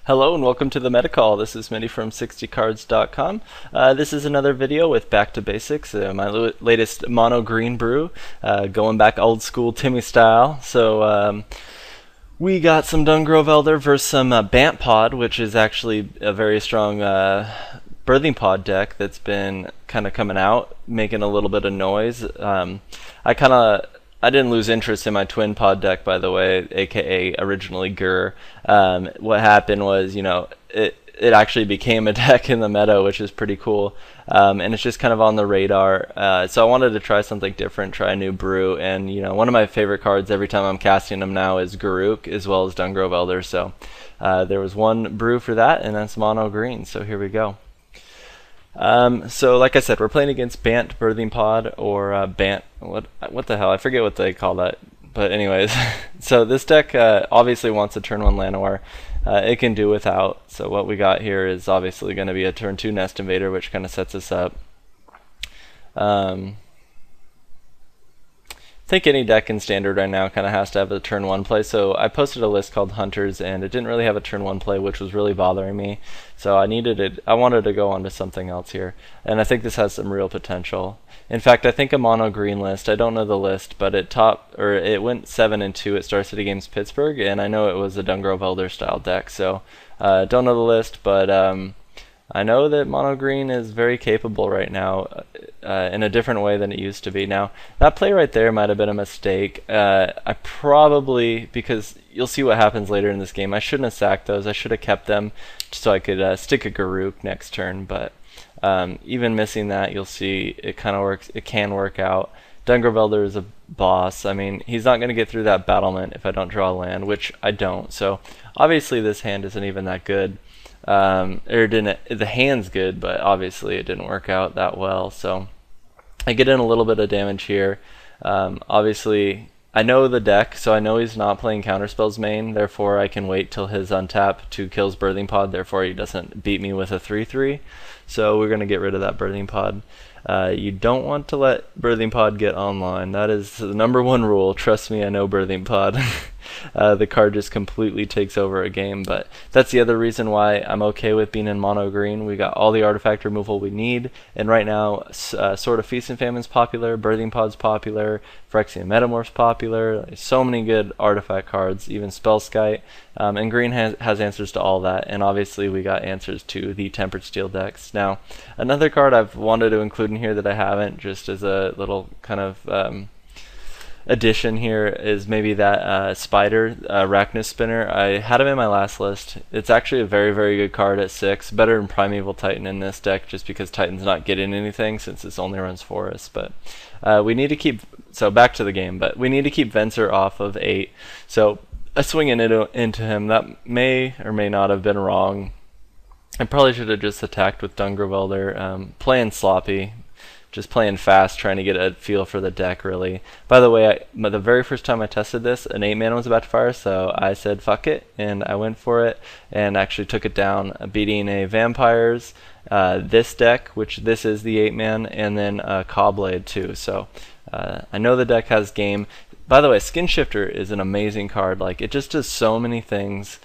Hello and welcome to the Meta Call. This is Mitty from 60cards.com. This is another video with Back to Basics, my latest mono green brew, going back old school Timmy style. So we got some Dungrove Elder versus some BantPod, which is actually a very strong birthing pod deck that's been kind of coming out, making a little bit of noise. I didn't lose interest in my twin pod deck, by the way, aka originally Garruk. What happened was, it actually became a deck in the meta, which is pretty cool, and it's just kind of on the radar. So I wanted to try something different, try a new brew, and one of my favorite cards every time I'm casting them now is Garruk, as well as Dungrove Elder. So there was one brew for that, and that's mono green. So here we go. So like I said, we're playing against Bant Birthing Pod or Bant, what the hell, I forget what they call that, but anyways. So this deck obviously wants a turn 1 Llanowar. It can do without, so what we got here is obviously going to be a turn 2 Nest Invader, which kind of sets us up. I think any deck in Standard right now kind of has to have a turn 1 play, so I posted a list called Hunters, and it didn't really have a turn 1 play, which was really bothering me. So I wanted to go on to something else here, and I think this has some real potential. In fact, I think a mono green list, I don't know the list, but it went 7-2 at Star City Games Pittsburgh, and I know it was a Dungrove Elder style deck. So don't know the list, but I know that mono green is very capable right now in a different way than it used to be. Now, that play right there might have been a mistake. I probably, because you'll see what happens later in this game, I shouldn't have sacked those. I should have kept them so I could stick a Garruk next turn. But even missing that, you'll see it kind of works. It can work out. Dungrove Elder is a boss. I mean, he's not going to get through that battlement if I don't draw a land, which I don't. So obviously this hand isn't even that good. The hand's good, but obviously it didn't work out that well. So I get in a little bit of damage here. Obviously I know the deck, so I know he's not playing counterspells main, therefore I can wait till his untap 2 kills Birthing Pod, therefore he doesn't beat me with a 3/3. So we're going to get rid of that Birthing Pod. You don't want to let Birthing Pod get online. That is the #1 rule. Trust me, I know Birthing Pod. The card just completely takes over a game, but that's the other reason why I'm okay with being in mono green. We got all the artifact removal we need, and right now Sword of Feast and Famine's popular, Birthing Pod's popular, Phyrexian Metamorph's popular. So many good artifact cards, even Spellskite, and green has answers to all that, and obviously we got answers to the Tempered Steel decks. Now, another card I've wanted to include in here that I haven't, just as a little kind of addition here, is maybe that Spider, Arachnus Spinner. I had him in my last list. It's actually a very, very good card at 6, better than Primeval Titan in this deck, just because Titan's not getting anything since this only runs Forest. But we need to keep, so back to the game, but we need to keep Venser off of 8. So a swing into him, that may or may not have been wrong. I probably should have just attacked with Dungrove Elder, playing sloppy, just playing fast, trying to get a feel for the deck, really. By the way, the very first time I tested this, an 8-mana was about to fire, so I said fuck it, and I went for it, and actually took it down, beating a Vampires, this deck, which this is the 8-man, and then a Cobblade too. So I know the deck has game. By the way, Skin Shifter is an amazing card. Like, it just does so many things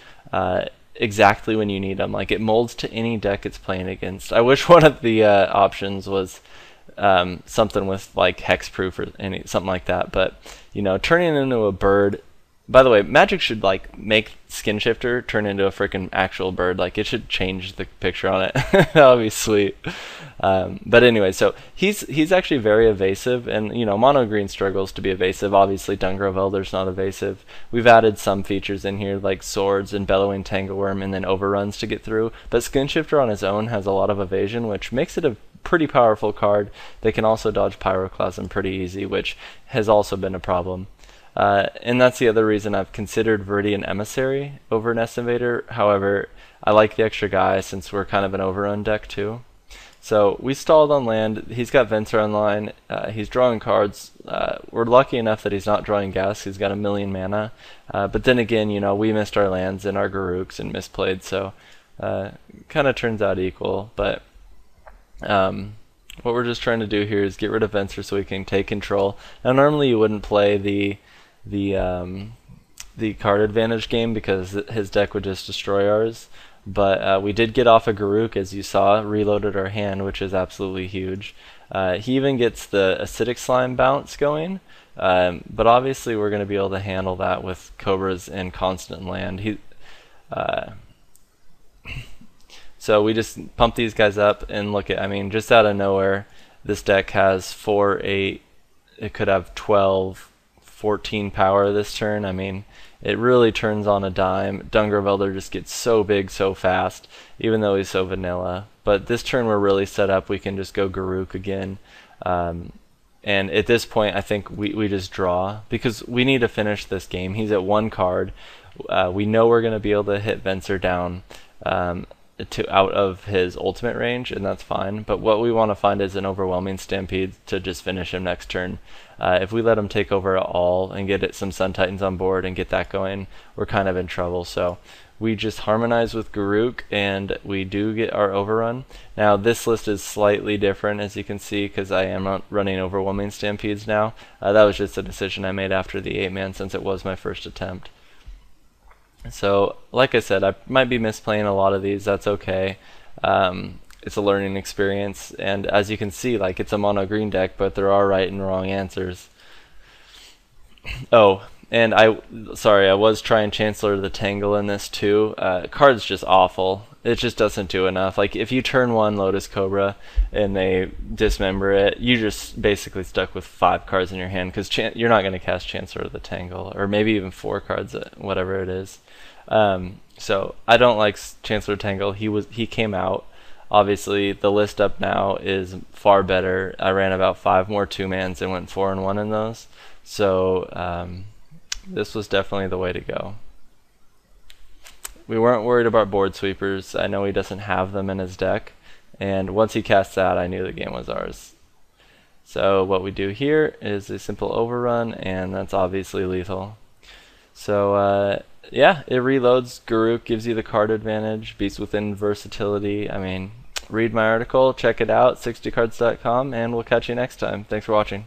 exactly when you need them. Like, it molds to any deck it's playing against. I wish one of the options was something with like hexproof or something like that, but turning into a bird. By the way, Magic should like make Skin Shifter turn into a freaking actual bird. Like, it should change the picture on it. That would be sweet. But anyway, so he's actually very evasive, and mono green struggles to be evasive. Obviously Dungrove Elder's not evasive. We've added some features in here like swords and bellowing tangleworm and then overruns to get through, but Skin Shifter on its own has a lot of evasion, which makes it a pretty powerful card. They can also dodge Pyroclasm pretty easy, which has also been a problem. And that's the other reason I've considered Viridian Emissary over Nest Invader. However, I like the extra guy since we're kind of an overrun deck too. So we stalled on land. He's got Venser online. He's drawing cards. We're lucky enough that he's not drawing gas. He's got 1,000,000 mana. But then again, we missed our lands and our Garruks and misplayed, so kind of turns out equal. But what we're just trying to do here is get rid of Venser so we can take control. Now, normally you wouldn't play the card advantage game because his deck would just destroy ours. But we did get off a Garruk, as you saw, reloaded our hand, which is absolutely huge. He even gets the acidic slime bounce going, but obviously we're going to be able to handle that with Cobras and constant land. So we just pump these guys up and look at, I mean, just out of nowhere, this deck has 4, 8, it could have 12, 14 power this turn. I mean, it really turns on a dime. Dungervelder just gets so big so fast, even though he's so vanilla. But this turn we're really set up. We can just go Garruk again. And at this point, I think we just draw, because we need to finish this game. He's at 1 card. We know we're going to be able to hit Venser down out of his ultimate range, and that's fine. But what we want to find is an overwhelming Stampede to just finish him next turn. If we let him take over at all and get some Sun Titans on board and get that going, we're kind of in trouble. So we just harmonize with Garruk, and we do get our overrun. Now this list is slightly different, as you can see, because I am running overwhelming Stampedes now. That was just a decision I made after the 8-man, since it was my first attempt. So, like I said, I might be misplaying a lot of these. That's okay. It's a learning experience, and as you can see, like, it's a mono green deck, but there are right and wrong answers. Oh, and I was trying Chancellor of the Tangle in this too. Card's just awful. It just doesn't do enough. Like, if you turn 1 Lotus Cobra and they dismember it, you just basically stuck with 5 cards in your hand, because you're not going to cast Chancellor of the Tangle, or maybe even 4 cards, whatever it is. So I don't like Chancellor Tangle. He came out. Obviously, the list up now is far better. I ran about 5 more 2-mans and went 4-1 in those. So this was definitely the way to go. We weren't worried about board sweepers. I know he doesn't have them in his deck, and once he cast that, I knew the game was ours. So what we do here is a simple overrun, and that's obviously lethal. So yeah, it reloads. Garruk gives you the card advantage. Beast Within versatility. I mean, read my article, check it out, 60cards.com, and we'll catch you next time. Thanks for watching.